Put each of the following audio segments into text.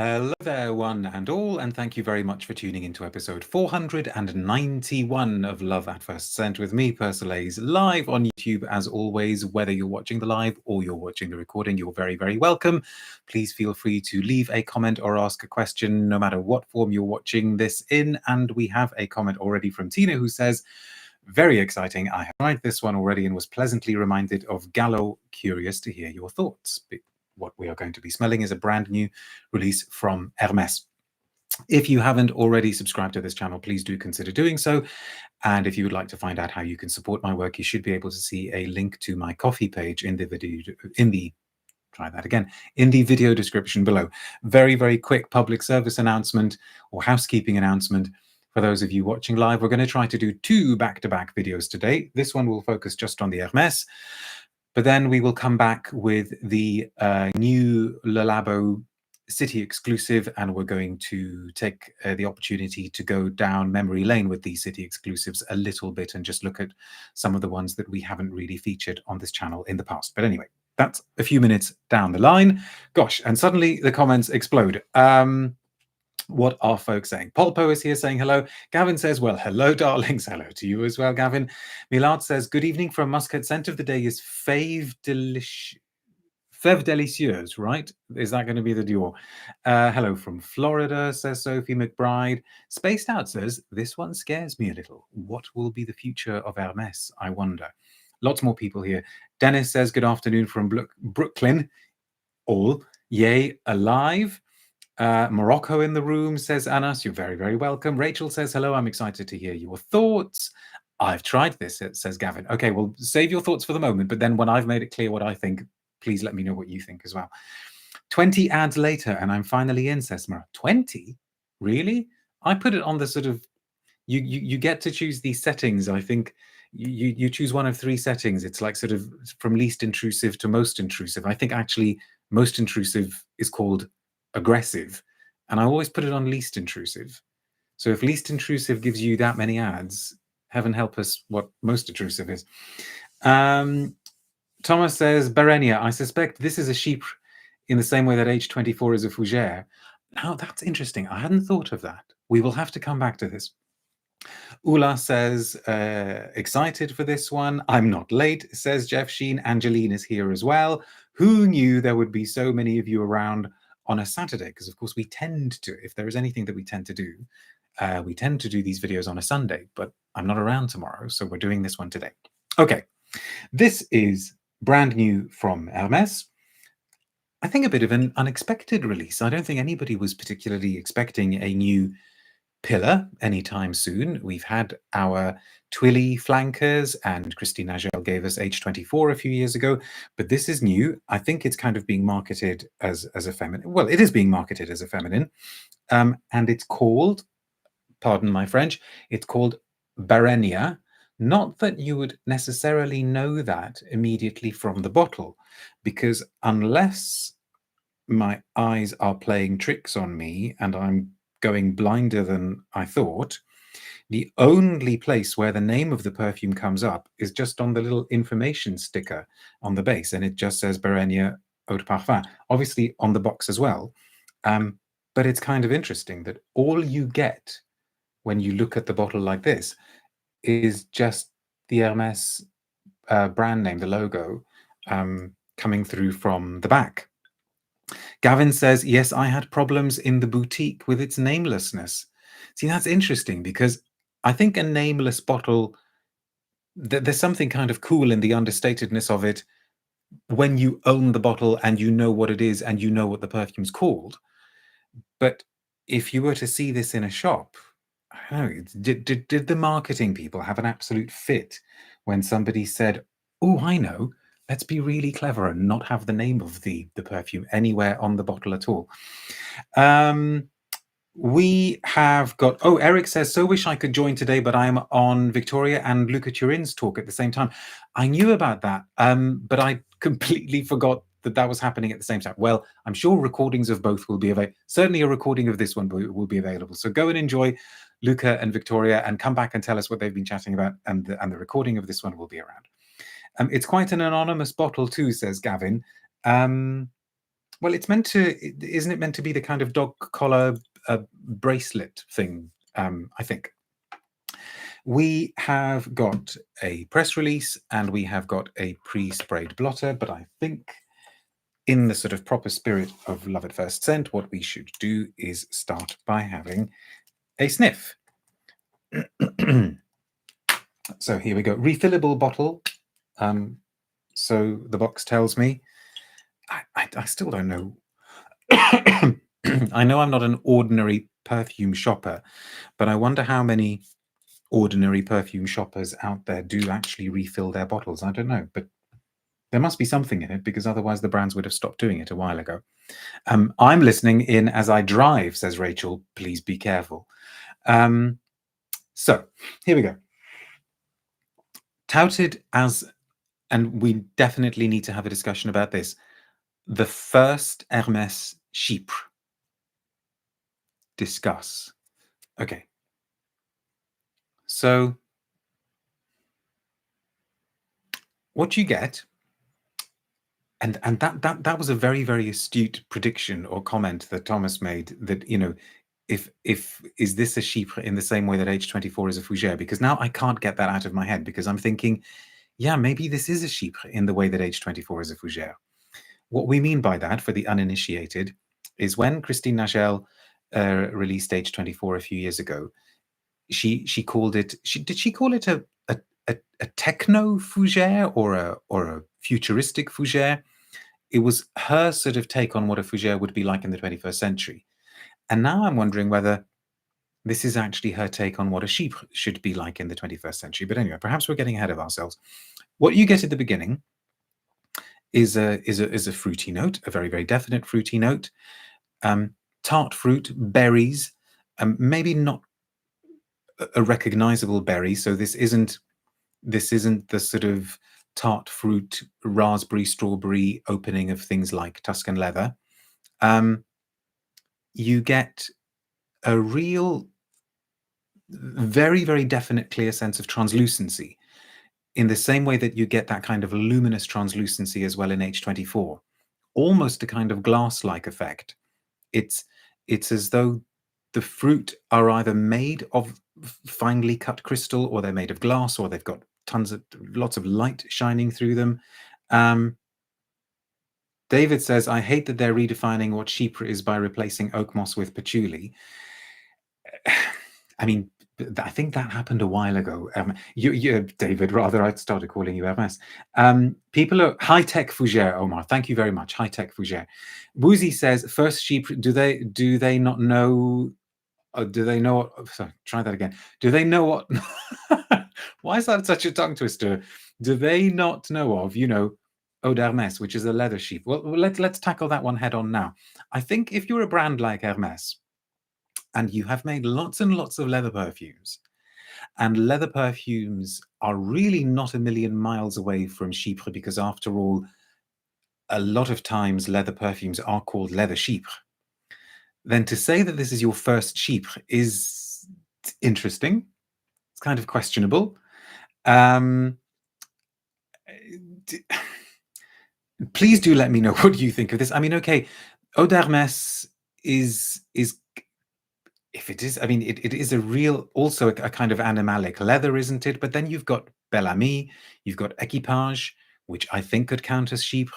Hello there, one and all, and thank you very much for tuning into episode 491 of Love at First Scent with me, Persolaise, live on YouTube as always. Whether you're watching the live or you're watching the recording, you're very, very welcome. Please feel free to leave a comment or ask a question, no matter what form you're watching this in. And we have a comment already from Tina who says, very exciting. I have tried this one already and was pleasantly reminded of Gallo. Curious to hear your thoughts. What we are going to be smelling is a brand new release from Hermes. If you haven't already subscribed to this channel, please do consider doing so. And if you would like to find out how you can support my work, you should be able to see a link to my coffee page in the video, in the video description below. Very, very quick public service announcement or housekeeping announcement. For those of you watching live, we're going to try to do 2 back-to-back videos today. This one will focus just on the Hermes, but then we will come back with the new Le Labo City exclusive, and we're going to take the opportunity to go down memory lane with these City exclusives a little bit and just look at some of the ones that we haven't really featured on this channel in the past. But anyway, that's a few minutes down the line. Gosh, and suddenly the comments explode. What are folks saying? Polpo is here saying hello. Gavin says, well, hello, darlings. Hello to you as well, Gavin. Milad says, good evening from Muscat. Scent of the day is Fève Delicieuse, right? Is that going to be the Dior? Hello from Florida, says Sophie McBride. Spaced Out says, this one scares me a little. What will be the future of Hermes, I wonder? Lots more people here. Dennis says, good afternoon from Brooklyn. All, yay, alive. Morocco in the room, says Anas. You're very, very welcome. Rachel says, hello, I'm excited to hear your thoughts. I've tried this, says Gavin. Okay, well, save your thoughts for the moment, but then when I've made it clear what I think, please let me know what you think as well. 20 ads later, and I'm finally in, says Mara. 20? Really? I put it on the sort of, you get to choose these settings. I think you choose one of 3 settings. It's like sort of from least intrusive to most intrusive. I think actually most intrusive is called aggressive, and I always put it on least intrusive. So if least intrusive gives you that many ads, heaven help us what most intrusive is. Thomas says, Barenia, I suspect this is a Chypre in the same way that H24 is a Fougère. Now that's interesting. I hadn't thought of that. We will have to come back to this. Ula says, excited for this one. I'm not late, says Jeff Sheen. Angeline is here as well. Who knew there would be so many of you around on a Saturday? Because of course we tend to, if there is anything that we tend to do, we tend to do these videos on a Sunday, but I'm not around tomorrow, so we're doing this one today. Okay, this is brand new from Hermes. I think a bit of an unexpected release. I don't think anybody was particularly expecting a new pillar anytime soon. We've had our Twilly flankers, and Christine Nagel gave us H24 a few years ago, but this is new. I think it's kind of being marketed as a feminine. Well, it is being marketed as a feminine, and it's called, pardon my French, it's called Barenia. Not that you would necessarily know that immediately from the bottle, because unless my eyes are playing tricks on me and I'm going blinder than I thought, the only place where the name of the perfume comes up is just on the little information sticker on the base, and it just says Barenia Eau de Parfum, obviously on the box as well. But it's kind of interesting that all you get when you look at the bottle like this is just the Hermes brand name, the logo, coming through from the back. Gavin says, yes, I had problems in the boutique with its namelessness. See, that's interesting, because I think a nameless bottle, there's something kind of cool in the understatedness of it when you own the bottle and you know what it is and you know what the perfume's called. But if you were to see this in a shop, I don't know, did the marketing people have an absolute fit when somebody said, oh, I know, let's be really clever and not have the name of the perfume anywhere on the bottle at all. We have got, oh, Eric says, so wish I could join today, but I'm on Victoria and Luca Turin's talk at the same time. I knew about that, but I completely forgot that that was happening at the same time. Well, I'm sure recordings of both will be available. Certainly a recording of this one will be available. So go and enjoy Luca and Victoria and come back and tell us what they've been chatting about, and the recording of this one will be around. It's quite an anonymous bottle too, says Gavin. Well, it's meant to, isn't it meant to be the kind of dog collar bracelet thing? I think. We have got a press release and we have got a pre-sprayed blotter, but I think in the sort of proper spirit of love at first scent, what we should do is start by having a sniff. So here we go. Refillable bottle. So the box tells me, I still don't know. I know I'm not an ordinary perfume shopper, but I wonder how many ordinary perfume shoppers out there do actually refill their bottles. I don't know, but there must be something in it, because otherwise the brands would have stopped doing it a while ago. I'm listening in as I drive, says Rachel. Please be careful. So here we go. Touted as, and we definitely need to have a discussion about this, the first Hermes Chypre. Discuss. Okay. So what you get, and that was a very, very astute prediction or comment that Thomas made, that, you know, if is this a Chypre in the same way that H24 is a Fougère? Because now I can't get that out of my head, because I'm thinking, yeah, maybe this is a Chypre in the way that H24 is a Fougère. What we mean by that, for the uninitiated, is when Christine Nagel released H24 a few years ago, she called it, did she call it a techno Fougère or a futuristic Fougère? It was her sort of take on what a Fougère would be like in the 21st century. And now I'm wondering whether this is actually her take on what a Chypre should be like in the 21st century. But anyway, perhaps we're getting ahead of ourselves. What you get at the beginning is a fruity note, a very, very definite fruity note. Tart fruit, berries, maybe not a recognizable berry. So this isn't the sort of tart fruit, raspberry, strawberry opening of things like Tuscan leather. You get a real, very, very definite, clear sense of translucency, in the same way that you get that kind of luminous translucency as well in H24, almost a kind of glass-like effect. It's as though the fruit are either made of finely cut crystal, or they're made of glass, or they've got lots of light shining through them. David says, I hate that they're redefining what Chypre is by replacing oak moss with patchouli. I mean, I think that happened a while ago. David, rather, I started calling you Hermes. People are high-tech Fougère, Omar. Thank you very much. High-tech Fougère. Woozy says, first Chypre, do they not know? Do they know what? Sorry, try that again. Do they know what? Why is that such a tongue twister? Do they not know of, Eau d'Hermes, which is a leather sheep? Well, let's tackle that one head on now. I think if you're a brand like Hermes, and you have made lots and lots of leather perfumes, and leather perfumes are really not a million miles away from Chypre, because after all, a lot of times leather perfumes are called leather Chypre, then to say that this is your first Chypre is interesting. It's kind of questionable. Please do let me know what you think of this. I mean, okay, Eau d'Hermes is if it is, I mean, it is a real, also a kind of animalic leather, isn't it? But then you've got Bel Ami, you've got Equipage, which I think could count as Chypre.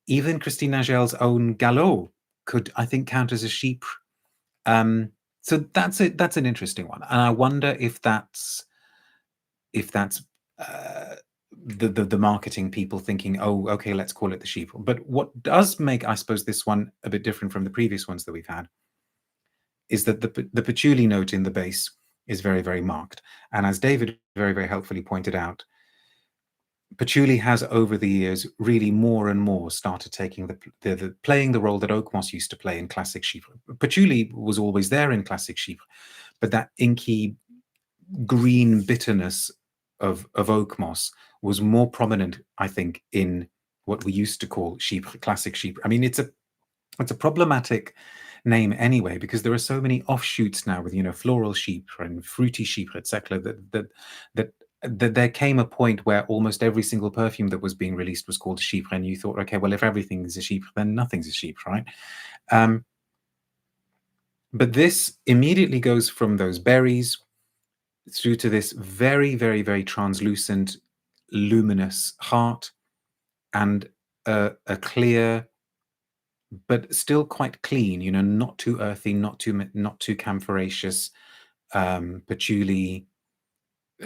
Even Christine Nagel's own Galop could, I think, count as a Chypre. So that's it. That's an interesting one, and I wonder if that's the marketing people thinking, oh, okay, let's call it the Chypre. But what does make, I suppose, this one a bit different from the previous ones that we've had is that the patchouli note in the base is very, very marked. And as David very, very helpfully pointed out, patchouli has over the years really more and more started taking the playing the role that oak moss used to play in classic Chypre. Patchouli was always there in classic Chypre, but that inky green bitterness of oak moss was more prominent, I think, in what we used to call Chypre, classic Chypre. I mean, it's a problematic name anyway, because there are so many offshoots now with floral Chypre and fruity Chypre, etc. that there came a point where almost every single perfume that was being released was called chypre, and you thought, okay, well, if everything is a chypre, then nothing's a chypre, right? But this immediately goes from those berries through to this very, very, very translucent, luminous heart, and a clear, but still quite clean, you know, not too earthy, not too camphoraceous, patchouli,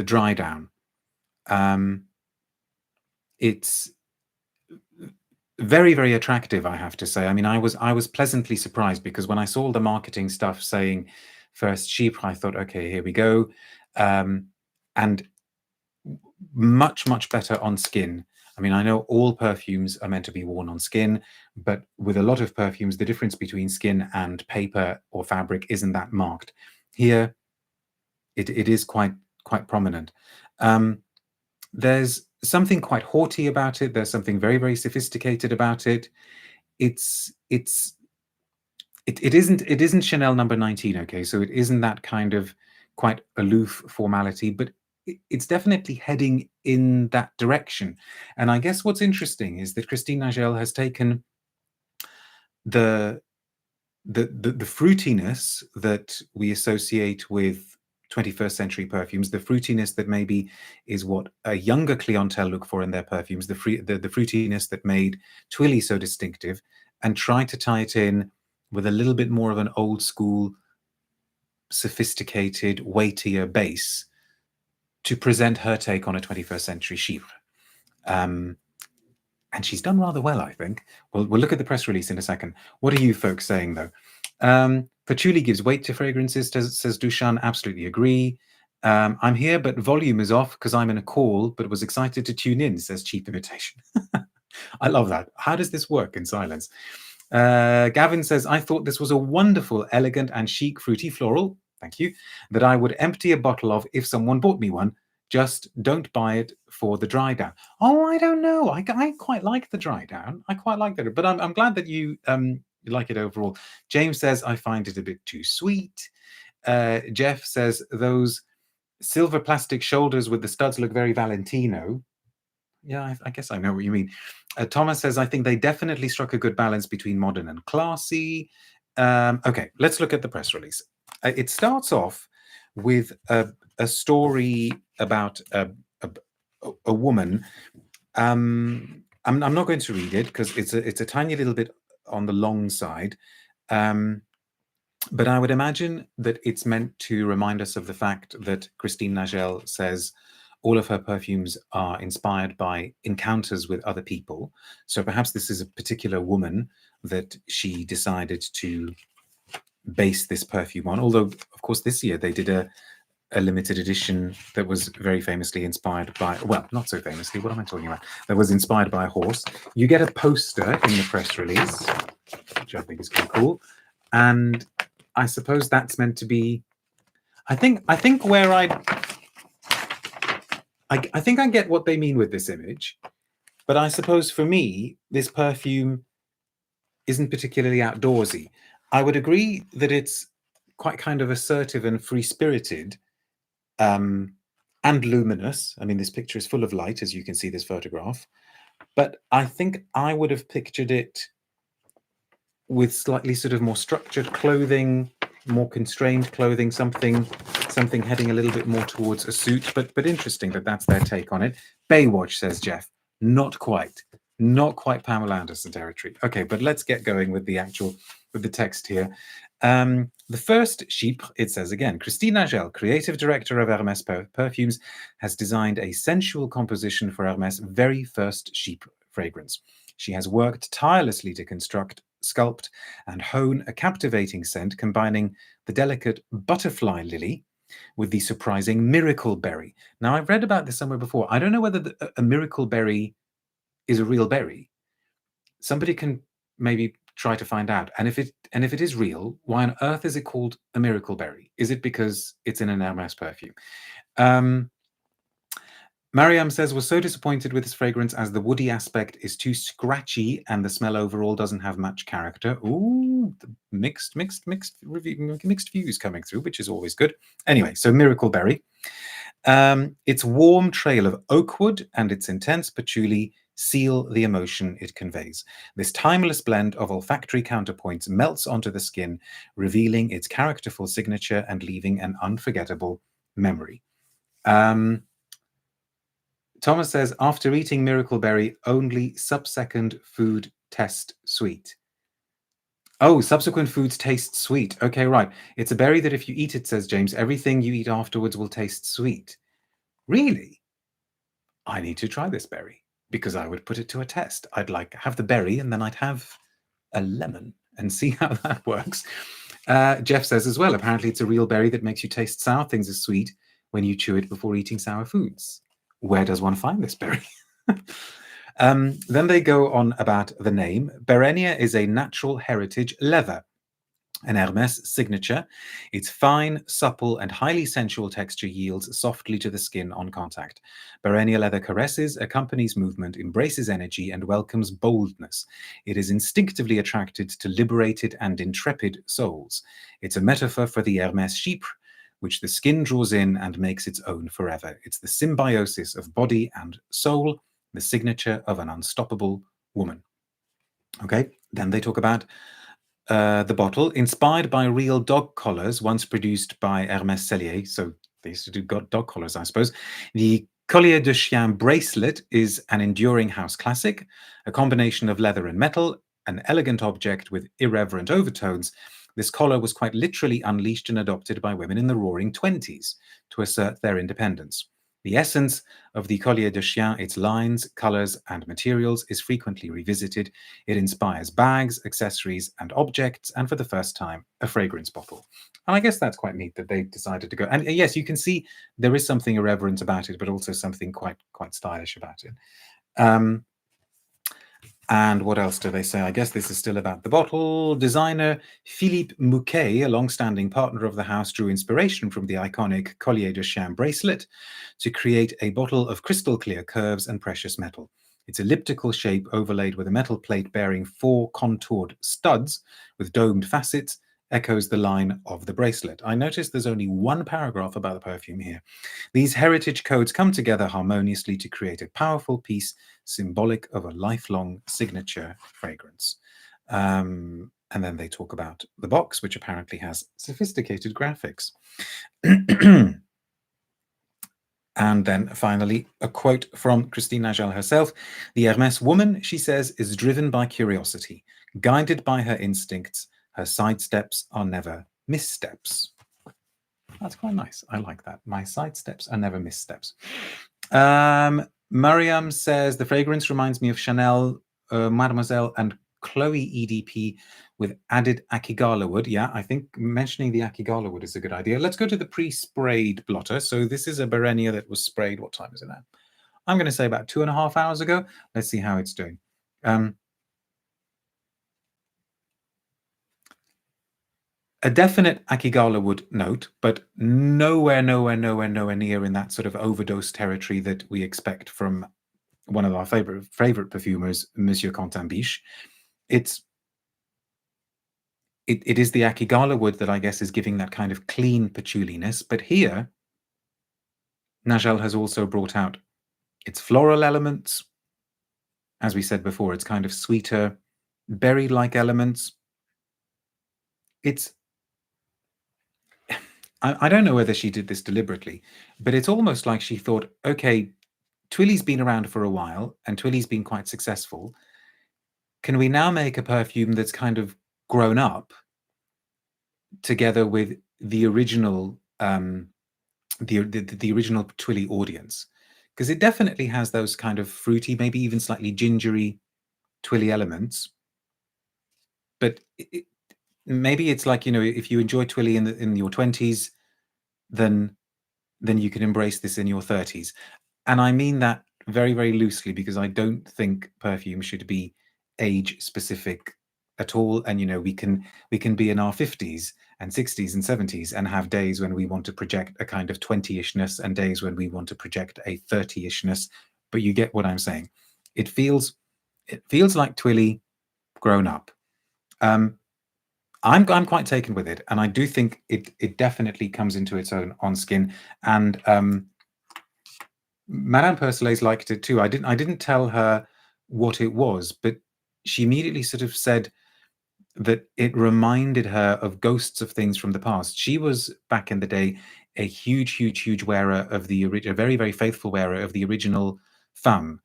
dry down. It's very, very attractive, I have to say. I mean, I was pleasantly surprised, because when I saw all the marketing stuff saying first chypre, I thought, okay, here we go. And much, much better on skin. I mean, I know all perfumes are meant to be worn on skin, but with a lot of perfumes, the difference between skin and paper or fabric isn't that marked. Here, it is quite prominent. There's something quite haughty about it. There's something very, very sophisticated about it. It isn't Chanel number 19, okay? So it isn't that kind of quite aloof formality, but it's definitely heading in that direction. And I guess what's interesting is that Christine Nagel has taken the fruitiness that we associate with 21st century perfumes, the fruitiness that maybe is what a younger clientele look for in their perfumes, the fruitiness that made Twilly so distinctive, and try to tie it in with a little bit more of an old school, sophisticated, weightier base to present her take on a 21st century chypre. And she's done rather well, I think. We'll look at the press release in a second. What are you folks saying, though? Patchouli gives weight to fragrances, says Dushan. Absolutely agree. I'm here, but volume is off because I'm in a call, but was excited to tune in, says Cheap Imitation. I love that. How does this work in silence? Gavin says, I thought this was a wonderful, elegant and chic fruity floral, thank you, that I would empty a bottle of if someone bought me one. Just don't buy it for the dry down. Oh, I don't know. I quite like the dry down. I quite like that. But I'm glad that you like it overall. James says, I find it a bit too sweet. Jeff says, those silver plastic shoulders with the studs look very Valentino. Yeah, I guess I know what you mean. Thomas says, I think they definitely struck a good balance between modern and classy. Okay, let's look at the press release. It starts off with a story about a woman. I'm not going to read it because it's a tiny little bit on the long side. But I would imagine that it's meant to remind us of the fact that Christine Nagel says all of her perfumes are inspired by encounters with other people. So perhaps this is a particular woman that she decided to base this perfume on. Although, of course, this year they did a limited edition that was very famously inspired by, well, not so famously, what am I talking about? That was inspired by a horse. You get a poster in the press release, which I think is quite cool. And I suppose that's meant to be, I think where I think I get what they mean with this image, but I suppose for me, this perfume isn't particularly outdoorsy. I would agree that it's quite kind of assertive and free-spirited, and luminous. I mean, this picture is full of light, as you can see this photograph, but I think I would have pictured it with slightly sort of more structured clothing, more constrained clothing, something heading a little bit more towards a suit, but interesting that that's their take on it. Baywatch, says Jeff. Not quite Pamela Anderson territory. Okay, but let's get going with the text here. The first chypre, it says again, Christine Nagel, creative director of Hermes Perfumes, has designed a sensual composition for Hermes' very first chypre fragrance. She has worked tirelessly to construct, sculpt, and hone a captivating scent combining the delicate butterfly lily with the surprising miracle berry. Now, I've read about this somewhere before. I don't know whether a miracle berry is a real berry. Somebody can maybe try to find out. And if it is real, why on earth is it called a miracle berry? Is it because it's in an Hermes perfume? Mariam says, was so disappointed with this fragrance as the woody aspect is too scratchy and the smell overall doesn't have much character. Ooh, mixed views coming through, which is always good. Anyway, so Miracle Berry. Its warm trail of oak wood and its intense patchouli seal the emotion it conveys. This timeless blend of olfactory counterpoints melts onto the skin, revealing its characterful signature and leaving an unforgettable memory. Thomas says, after eating Miracle Berry, only subsequent food test sweet. Oh, subsequent foods taste sweet. Okay, right. It's a berry that if you eat it, says James, everything you eat afterwards will taste sweet. Really? I need to try this berry because I would put it to a test. I'd like have the berry and then I'd have a lemon and see how that works. Jeff says as well, apparently it's a real berry that makes you taste sour things as sweet when you chew it before eating sour foods. Where does one find this berry? Then they go on about the name. Barenia is a natural heritage leather, an Hermes signature. Its fine, supple, and highly sensual texture yields softly to the skin on contact. Barenia leather caresses, accompanies movement, embraces energy, and welcomes boldness. It is instinctively attracted to liberated and intrepid souls. It's a metaphor for the Hermes chypre, which the skin draws in and makes its own forever. It's the symbiosis of body and soul, the signature of an unstoppable woman. Okay, then they talk about the bottle, inspired by real dog collars once produced by Hermes Cellier. So they used to do dog collars, I suppose. The Collier de Chien bracelet is an enduring house classic, a combination of leather and metal, an elegant object with irreverent overtones. This collar was quite literally unleashed and adopted by women in the Roaring Twenties to assert their independence. The essence of the Collier de Chien, its lines, colors, and materials, is frequently revisited. It inspires bags, accessories, and objects, and for the first time, a fragrance bottle. And I guess that's quite neat that they decided to go. And yes, you can see there is something irreverent about it, but also something quite stylish about it. And what else do they say? I guess this is still about the bottle. Designer Philippe Mouquet, a long-standing partner of the house, drew inspiration from the iconic Collier de Chien bracelet to create a bottle of crystal clear curves and precious metal. Its elliptical shape, overlaid with a metal plate bearing 4 contoured studs with domed facets, echoes the line of the bracelet. I noticed there's only one paragraph about the perfume here. These heritage codes come together harmoniously to create a powerful piece symbolic of a lifelong signature fragrance. And then they talk about the box, which apparently has sophisticated graphics. And then finally, a quote from Christine Nagel herself. The Hermes woman, she says, is driven by curiosity, guided by her instincts. Her sidesteps are never missteps. That's quite nice. I like that. My sidesteps are never missteps. Mariam says, the fragrance reminds me of Chanel, Mademoiselle, and Chloe EDP with added Akigala wood. Yeah, I think mentioning the Akigala wood is a good idea. Let's go to the pre-sprayed blotter. So this is a Barenia that was sprayed. What time is it now? I'm going to say about 2.5 hours ago. Let's see how it's doing. A definite Akigala wood note, but nowhere near in that sort of overdose territory that we expect from one of our favorite perfumers, Monsieur Quentin Biche. It is the Akigala wood that I guess is giving that kind of clean patchouliness. But here, Nagel has also brought out its floral elements. As we said before, it's kind of sweeter, berry-like elements. I don't know whether she did this deliberately, but it's almost like she thought, okay, Twilly's been around for a while and Twilly's been quite successful. Can we now make a perfume that's kind of grown up together with the original the original Twilly audience? Because it definitely has those kind of fruity, maybe even slightly gingery Twilly elements. But maybe it's like, you know, if you enjoy Twilly in your 20s, then you can embrace this in your 30s. And I mean that very, very loosely, because I don't think perfume should be age specific at all. And, you know, we can be in our 50s and 60s and 70s and have days when we want to project a kind of 20-ishness and days when we want to project a 30-ishness. But you get what I'm saying. It feels like Twilly grown up. I'm quite taken with it, and I do think it definitely comes into its own on skin. And Madame Persolaise liked it too. I didn't tell her what it was, but she immediately sort of said that it reminded her of ghosts of things from the past. She was, back in the day, a huge wearer of a very, very faithful wearer of the original Femme.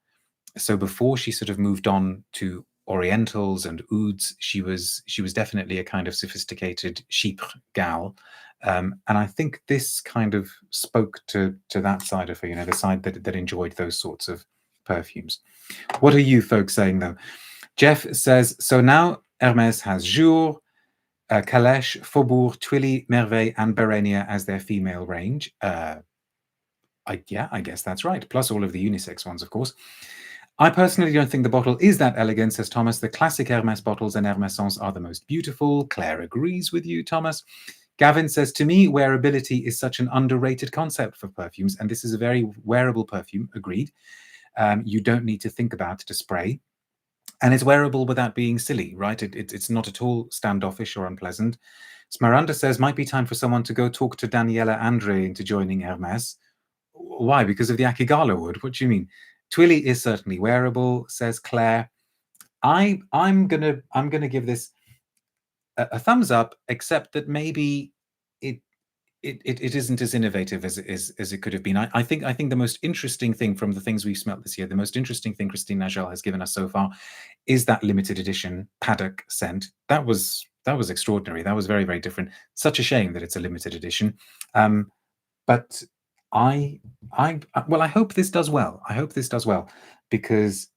So before she sort of moved on to Orientals and Ouds, she was definitely a kind of sophisticated Chypre gal. And I think this kind of spoke to that side of her, you know, the side that enjoyed those sorts of perfumes. What are you folks saying, though? Jeff says, so now Hermes has Jour, Calèche, Faubourg, Twilly, Merveille, and Barenia as their female range. Yeah, I guess that's right. Plus all of the unisex ones, of course. I personally don't think the bottle is that elegant, says Thomas. The classic Hermes bottles and Hermescence are the most beautiful. Claire agrees with you, Thomas. Gavin says, to me, wearability is such an underrated concept for perfumes, and this is a very wearable perfume. Agreed. You don't need to think about it to spray. And it's wearable without being silly, right? It's not at all standoffish or unpleasant. Smaranda says, might be time for someone to go talk to Daniela Andre into joining Hermes. Why? Because of the Akigala wood? What do you mean? Twilly is certainly wearable, says Claire. I'm gonna give this a thumbs up, except that maybe it isn't as innovative as it could have been. I think the most interesting thing from the things we've smelt this year, the most interesting thing Christine Nagel has given us so far, is that limited edition paddock scent. That was extraordinary. That was very, very different. Such a shame that it's a limited edition. But I hope this does well. I hope this does well, because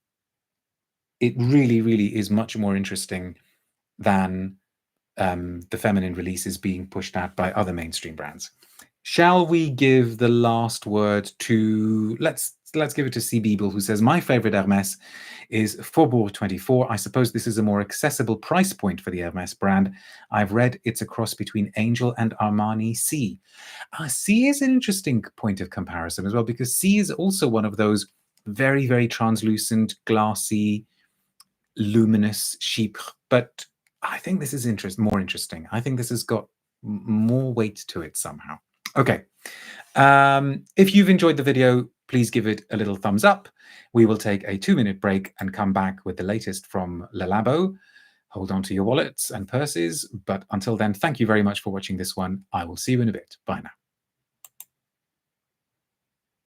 it really is much more interesting than the feminine releases being pushed out by other mainstream brands. Shall we give the last word to, let's give it to C. Beeble, who says, my favorite Hermes is Faubourg 24. I suppose this is a more accessible price point for the Hermes brand. I've read it's a cross between Angel and Armani C. C is an interesting point of comparison as well, because C is also one of those very, very translucent, glassy, luminous chypre, but I think this is more interesting. I think this has got more weight to it somehow. Okay. If you've enjoyed the video, please give it a little thumbs up. We will take a 2-minute break and come back with the latest from Le Labo. Hold on to your wallets and purses. But until then, thank you very much for watching this one. I will see you in a bit. Bye now.